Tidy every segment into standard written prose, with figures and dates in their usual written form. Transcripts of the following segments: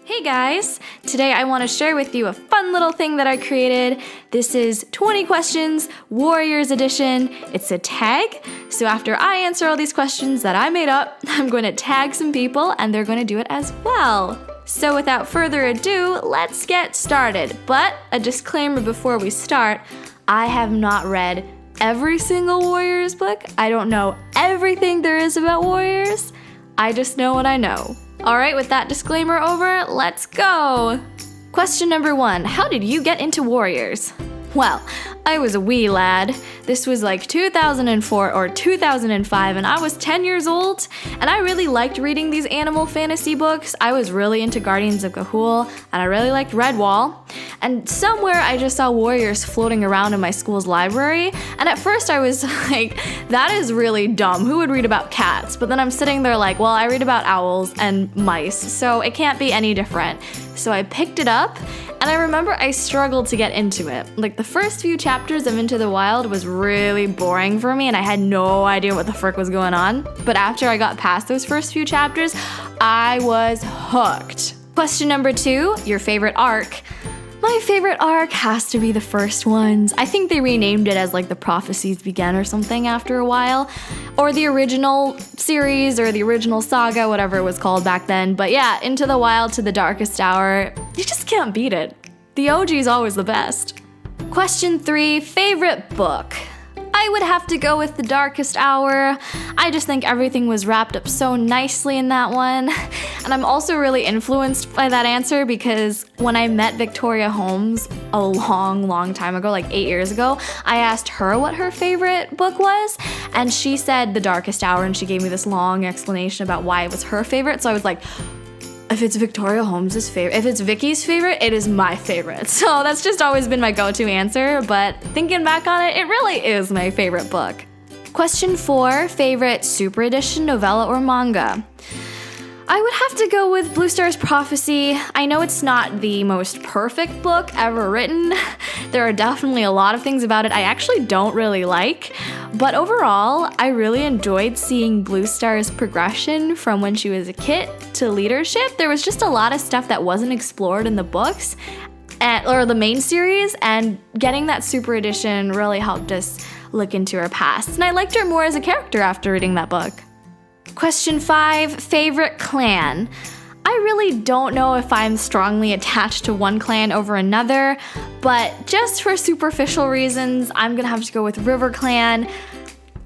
Hey guys! Today I want to share with you a fun little thing that I created. This is 20 questions, Warriors edition. It's a tag, so after I answer all these questions that I made up, I'm going to tag some people and they're going to do it as well. So without further ado, let's get started. But a disclaimer before we start, I have not read every single Warriors book. I don't know everything there is about Warriors. I just know what I know. Alright, with that disclaimer over, let's go! Question number 1. How did you get into Warriors? Well, I was a wee lad. This was like 2004 or 2005 and I was 10 years old and I really liked reading these animal fantasy books. I was really into Guardians of Ga'Hoole and I really liked Redwall. And somewhere I just saw Warriors floating around in my school's library, and at first I was like, that is really dumb, who would read about cats? But then I'm sitting there like, well, I read about owls and mice, so it can't be any different. So I picked it up, and I remember I struggled to get into it. Like the first few chapters of Into the Wild was really boring for me and I had no idea what the frick was going on. But after I got past those first few chapters, I was hooked. Question number 2, your favorite arc. My favorite arc has to be the first ones. I think they renamed it as like The Prophecies Begin or something after a while. Or the original series or the original saga, whatever it was called back then. But yeah, Into the Wild to the Darkest Hour, you just can't beat it. The OG is always the best. Question 3, favorite book. I would have to go with The Darkest Hour. I just think everything was wrapped up so nicely in that one. And I'm also really influenced by that answer because when I met Victoria Holmes a long time ago, like 8 years ago, I asked her what her favorite book was, and she said The Darkest Hour, and she gave me this long explanation about why it was her favorite. So I was like, if it's Victoria Holmes' favorite, if it's Vicky's favorite, it is my favorite. So that's just always been my go-to answer, but thinking back on it, it really is my favorite book. Question 4, favorite super edition, novella, or manga? I would have to go with Blue Star's Prophecy. I know it's not the most perfect book ever written. There are definitely a lot of things about it I actually don't really like, but overall, I really enjoyed seeing Blue Star's progression from when she was a kid to leadership. There was just a lot of stuff that wasn't explored in the books or the main series, and getting that super edition really helped us look into her past. And I liked her more as a character after reading that book. Question 5, favorite clan. I really don't know if I'm strongly attached to one clan over another, but just for superficial reasons, I'm gonna have to go with River Clan.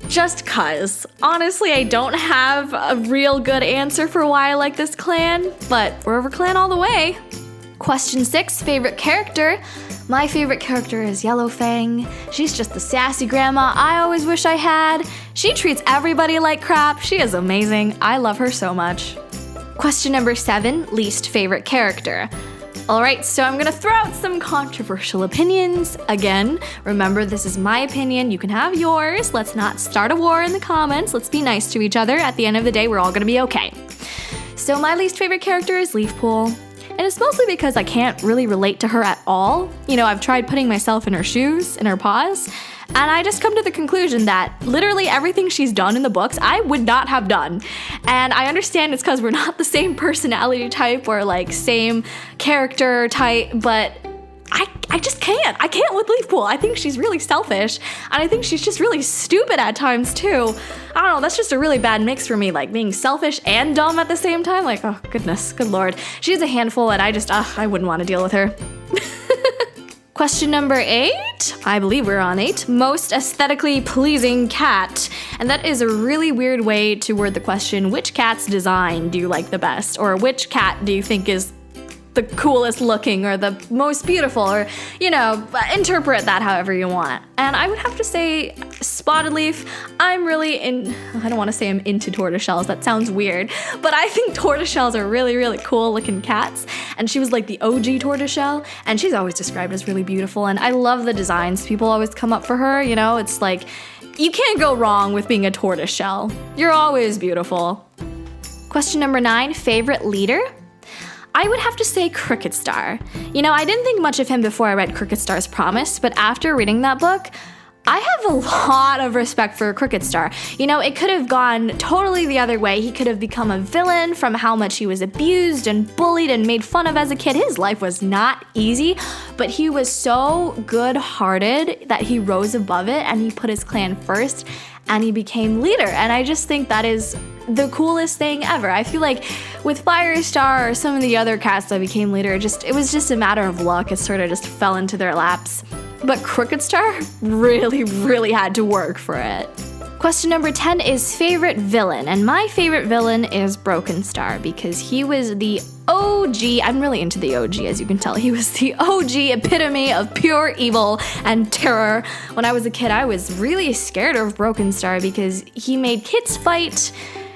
Just cause. Honestly, I don't have a real good answer for why I like this clan, but River Clan all the way. Question 6, favorite character. My favorite character is Yellowfang. She's just the sassy grandma I always wish I had. She treats everybody like crap. She is amazing. I love her so much. Question number 7, least favorite character. Alright, so I'm gonna throw out some controversial opinions. Again, remember this is my opinion, you can have yours. Let's not start a war in the comments. Let's be nice to each other. At the end of the day, we're all gonna be okay. So my least favorite character is Leafpool. And it's mostly because I can't really relate to her at all. You know, I've tried putting myself in her shoes, in her paws, and I just come to the conclusion that literally everything she's done in the books, I would not have done. And I understand it's because we're not the same personality type or like same character type, but I just can't. I can't with Leafpool. I think she's really selfish, and I think she's just really stupid at times too. I don't know, that's just a really bad mix for me, like being selfish and dumb at the same time. Like, oh goodness, good lord. She's a handful and I wouldn't want to deal with her. Question number 8, I believe we're on 8, most aesthetically pleasing cat. And that is a really weird way to word the question, which cat's design do you like the best? Or which cat do you think is the coolest looking or the most beautiful, or, you know, interpret that however you want. And I would have to say Spotted Leaf. I'm really I don't want to say I'm into tortoiseshells, that sounds weird, but I think tortoiseshells are really cool looking cats, and she was like the OG tortoiseshell, and she's always described as really beautiful, and I love the designs. People always come up for her, you know, it's like, you can't go wrong with being a tortoiseshell. You're always beautiful. Question number 9, favorite leader? I would have to say Cricket Star. You know, I didn't think much of him before I read Cricket Star's Promise, but after reading that book, I have a lot of respect for Crooked Star. You know, it could have gone totally the other way. He could have become a villain from how much he was abused and bullied and made fun of as a kid. His life was not easy, but he was so good-hearted that he rose above it and he put his clan first and he became leader. And I just think that is the coolest thing ever. I feel like with Firestar or some of the other cats that became leader, it was just a matter of luck. It sort of just fell into their laps. But Crooked Star really, really had to work for it. Question number 10 is favorite villain, and my favorite villain is Broken Star because he was the OG. I'm really into the OG, as you can tell. He was the OG epitome of pure evil and terror. When I was a kid, I was really scared of Broken Star because he made kids fight.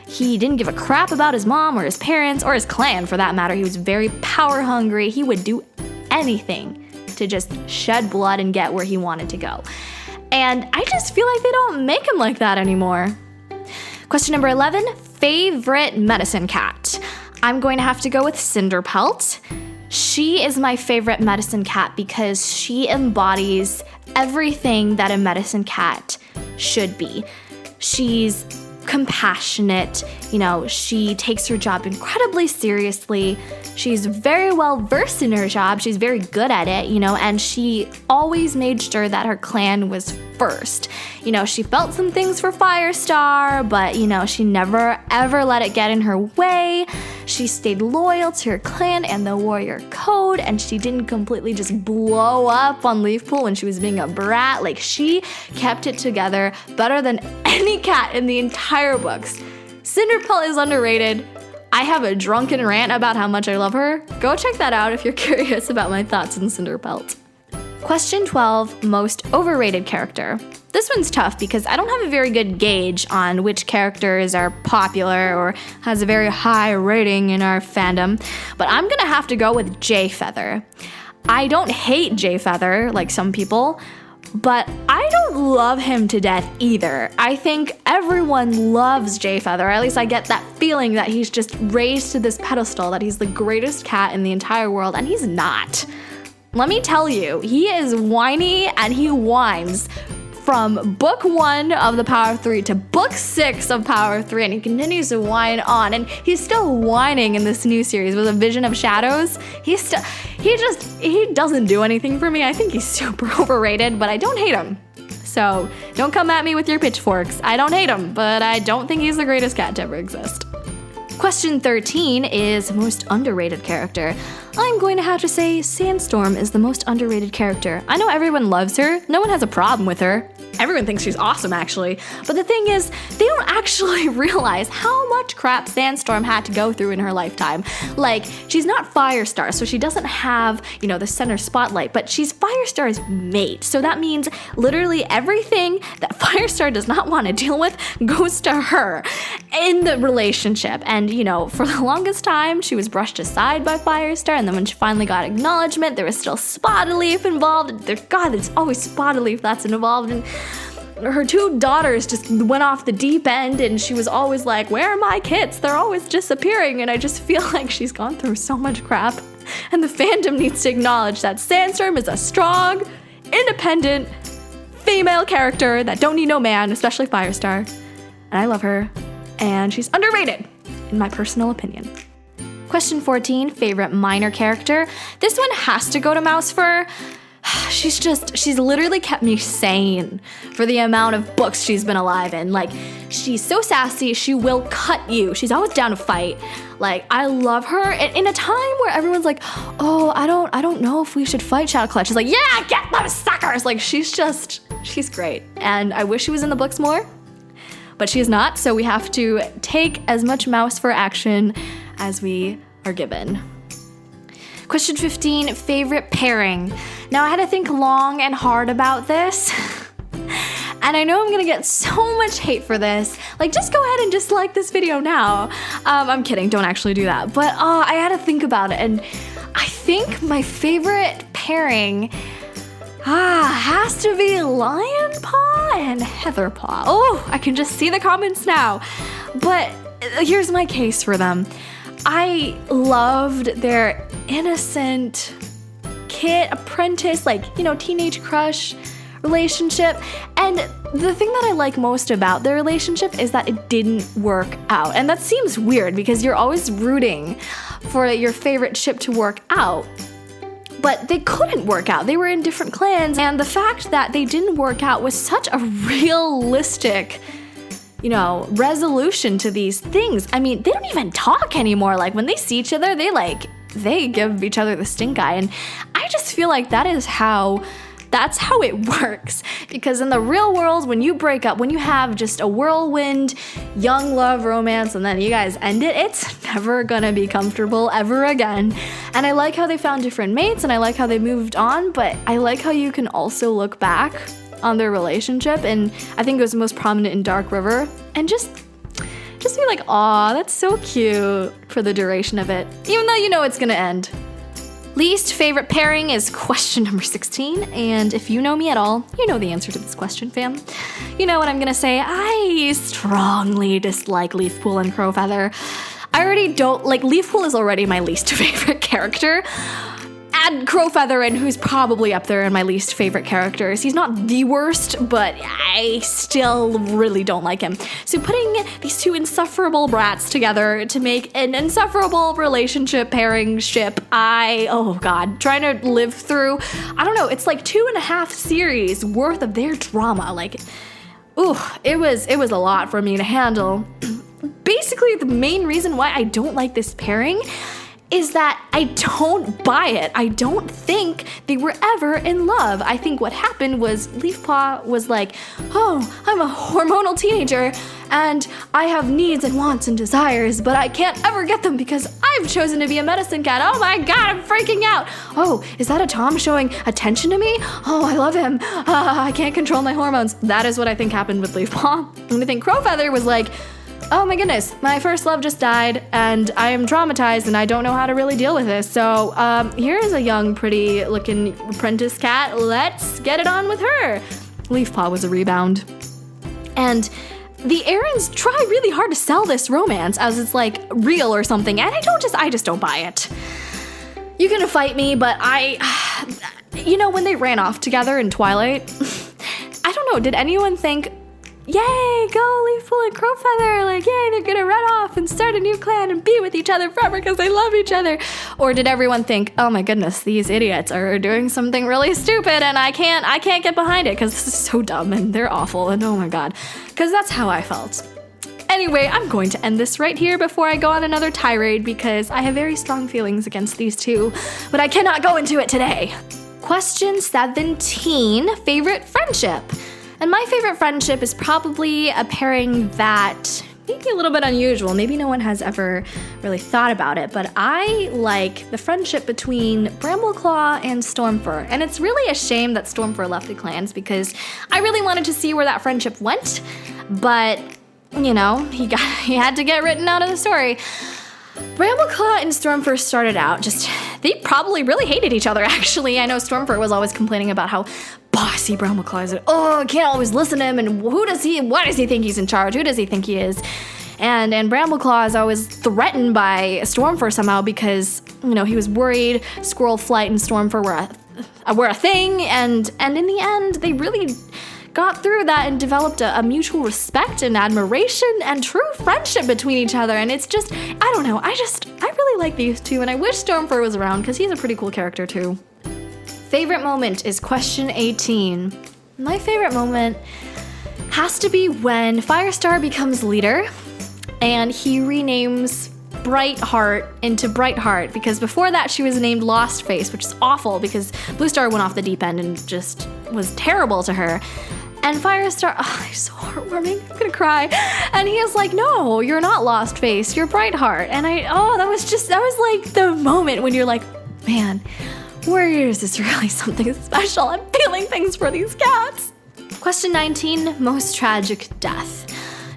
He didn't give a crap about his mom or his parents or his clan for that matter. He was very power hungry. He would do anything to just shed blood and get where he wanted to go. And I just feel like they don't make him like that anymore. Question number 11, favorite medicine cat. I'm going to have to go with Cinderpelt. She is my favorite medicine cat because she embodies everything that a medicine cat should be. She's compassionate, you know, she takes her job incredibly seriously. She's very well versed in her job. She's very good at it, you know, and she always made sure that her clan was first. You know, she felt some things for Firestar, but, you know, she never ever let it get in her way. She stayed loyal to her clan and the warrior code, and she didn't completely just blow up on Leafpool when she was being a brat. Like, she kept it together better than any cat in the entire books. Cinderpelt is underrated. I have a drunken rant about how much I love her. Go check that out if you're curious about my thoughts on Cinderpelt. Question 12, most overrated character. This one's tough because I don't have a very good gauge on which characters are popular or has a very high rating in our fandom, but I'm gonna have to go with Jayfeather. I don't hate Jayfeather like some people, but I don't love him to death either. I think everyone loves Jayfeather, or at least I get that feeling that he's just raised to this pedestal, that he's the greatest cat in the entire world, and he's not. Let me tell you, he is whiny and he whines from book 1 of the Power of 3 to book 6 of Power of 3, and he continues to whine on, and he's still whining in this new series with A Vision of Shadows. He doesn't do anything for me. I think he's super overrated, but I don't hate him. So don't come at me with your pitchforks. I don't hate him, but I don't think he's the greatest cat to ever exist. Question 13 is most underrated character. I'm going to have to say Sandstorm is the most underrated character. I know everyone loves her. No one has a problem with her. Everyone thinks she's awesome, actually. But the thing is, they don't actually realize how much crap Sandstorm had to go through in her lifetime. Like, she's not Firestar, so she doesn't have, you know, the center spotlight, but she's Firestar's mate. So that means literally everything that Firestar does not want to deal with goes to her in the relationship. And, you know, for the longest time, she was brushed aside by Firestar, and then when she finally got acknowledgement, there was still Spotted Leaf involved. God, there's always Spotted Leaf that's involved, and her 2 daughters just went off the deep end, and she was always like, where are my kits? They're always disappearing, and I just feel like she's gone through so much crap, and the fandom needs to acknowledge that Sandstorm is a strong, independent, female character that don't need no man, especially Firestar, and I love her, and she's underrated, in my personal opinion. Question 14, favorite minor character. This one has to go to Mousefur. She's literally kept me sane for the amount of books she's been alive in. Like, she's so sassy, she will cut you. She's always down to fight. Like, I love her. And in a time where everyone's like, oh, I don't know if we should fight Shadow Clutch. She's like, yeah, get those suckers. Like, she's great. And I wish she was in the books more, but she's not. So we have to take as much Mousefur action as we are given. Question 15, favorite pairing. Now, I had to think long and hard about this, and I know I'm gonna get so much hate for this. Like, just go ahead and dislike this video now. I'm kidding, don't actually do that. But I had to think about it, and I think my favorite pairing has to be Lionpaw and Heatherpaw. Oh, I can just see the comments now. But here's my case for them. I loved their innocent kid apprentice, like, you know, teenage crush relationship. And the thing that I like most about their relationship is that it didn't work out. And that seems weird because you're always rooting for your favorite ship to work out. But they couldn't work out. They were in different clans. And the fact that they didn't work out was such a realistic, resolution to these things. I mean, they don't even talk anymore. Like, when they see each other, they give each other the stink eye. And I just feel like that's how it works. Because in the real world, when you break up, when you have just a whirlwind, young love romance, and then you guys end it, it's never gonna be comfortable ever again. And I like how they found different mates, and I like how they moved on, but I like how you can also look back on their relationship, and I think it was most prominent in Dark River, and just be like, aw, that's so cute for the duration of it, even though you know it's gonna end. Least favorite pairing is question number 16, and if you know me at all, you know the answer to this question, fam. You know what I'm gonna say. I strongly dislike Leafpool and Crowfeather. I already don't, Leafpool is already my least favorite character. Add Crowfeather in, who's probably up there in my least favorite characters. He's not the worst, but I still really don't like him. So putting these two insufferable brats together to make an insufferable relationship pairing ship, trying to live through, I don't know, it's like 2.5 series worth of their drama. It was a lot for me to handle. Basically, the main reason why I don't like this pairing is that I don't buy it. I don't think they were ever in love. I think what happened was Leafpaw was like, oh, I'm a hormonal teenager and I have needs and wants and desires, but I can't ever get them because I've chosen to be a medicine cat. Oh my God, I'm freaking out. Oh, is that a Tom showing attention to me? Oh, I love him. I can't control my hormones. That is what I think happened with Leafpaw. And I think Crowfeather was like, oh my goodness, my first love just died and I am traumatized and I don't know how to really deal with this. So here's a young, pretty looking apprentice cat. Let's get it on with her. Leafpaw was a rebound. And the Aarons try really hard to sell this romance as it's like real or something. And I just don't buy it. You can fight me, but when they ran off together in Twilight, I don't know, did anyone think, yay, go Leafpool and Crowfeather, yay, they're gonna run off and start a new clan and be with each other forever because they love each other? Or did everyone think, oh my goodness, these idiots are doing something really stupid and I can't get behind it because this is so dumb and they're awful and oh my God, because that's how I felt. Anyway, I'm going to end this right here before I go on another tirade because I have very strong feelings against these two, but I cannot go into it today. Question 17, favorite friendship. And my favorite friendship is probably a pairing that may be a little bit unusual. Maybe no one has ever really thought about it, but I like the friendship between Brambleclaw and Stormfur. And it's really a shame that Stormfur left the clans because I really wanted to see where that friendship went, but he had to get written out of the story. Brambleclaw and Stormfur started out they probably really hated each other, actually. I know Stormfur was always complaining about how bossy Brambleclaw is. Oh, I can't always listen to him, and what does he think he's in charge? Who does he think he is? And Brambleclaw is always threatened by Stormfur somehow because, he was worried Squirrel Flight and Stormfur were a thing, and in the end, they really got through that and developed a mutual respect and admiration and true friendship between each other. And it's just, I don't know, I really like these two, and I wish Stormfur was around because he's a pretty cool character too. Favorite moment is question 18. My favorite moment has to be when Firestar becomes leader and he renames Brightheart into Brightheart, because before that she was named Lostface, which is awful because Bluestar went off the deep end and just was terrible to her. And Firestar, it's so heartwarming, I'm gonna cry. And he is like, no, you're not Lostface, you're Brightheart. And that was like the moment when you're like, man, Warriors is really something special. I'm feeling things for these cats. Question 19, most tragic death.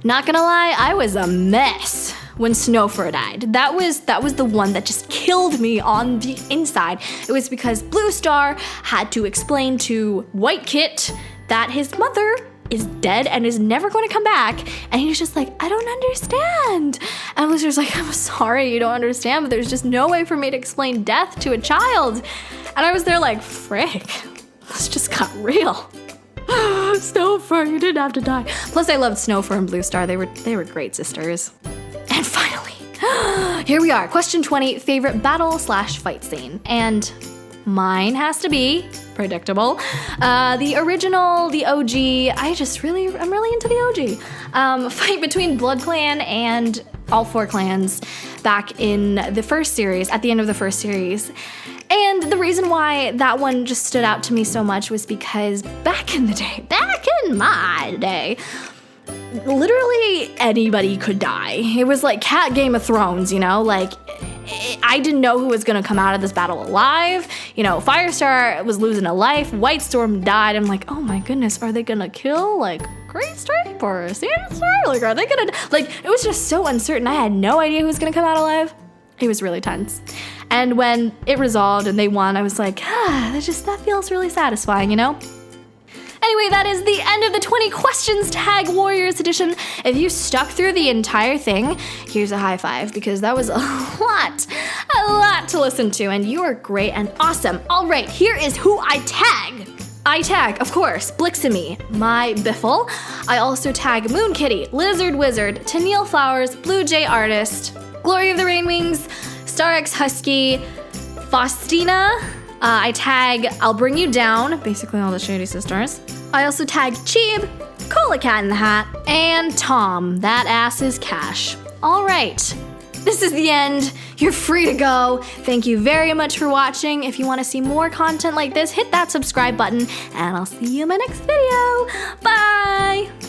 Not gonna lie, I was a mess when Snowfur died. That was the one that just killed me on the inside. It was because Bluestar had to explain to White Kit that his mother is dead and is never going to come back. And he was just like, I don't understand. And Bluestar's like, I'm sorry you don't understand, but there's just no way for me to explain death to a child. And I was there like, frick, this just got real. Snowfur, you didn't have to die. Plus I loved Snowfur and Blue Star. They were great sisters. And finally, here we are. Question 20, favorite battle/fight scene. And mine has to be predictable. The original, the OG, I'm really into the OG. Fight between Blood Clan and all 4 clans back in the first series, at the end of the first series. And the reason why that one just stood out to me so much was because back in my day, literally anybody could die. It was like Game of Thrones, you know? Like, I didn't know who was gonna come out of this battle alive. You know, Firestar was losing a life, White Storm died. I'm like, oh my goodness, are they gonna kill, like, Grey Stripe or Sandstar? Like, are they gonna, like, it was just so uncertain. I had no idea who was gonna come out alive. It was really tense. And when it resolved and they won, I was like, that feels really satisfying, you know? Anyway, that is the end of the 20 questions tag Warriors edition. If you stuck through the entire thing, here's a high five because that was a lot to listen to, and you are great and awesome. All right, here is who I tag. I tag, of course, Blixemy, my Biffle. I also tag Moon Kitty, Lizard Wizard, Tennille Flowers, Blue Jay Artist, Glory of the Rainwings, Star X Husky, Faustina. I tag I'll Bring You Down, basically all the Shady Sisters. I also tag Cheeb, Cola Cat in the Hat, and Tom, that ass is Cash. All right, this is the end. You're free to go. Thank you very much for watching. If you want to see more content like this, hit that subscribe button, and I'll see you in my next video. Bye!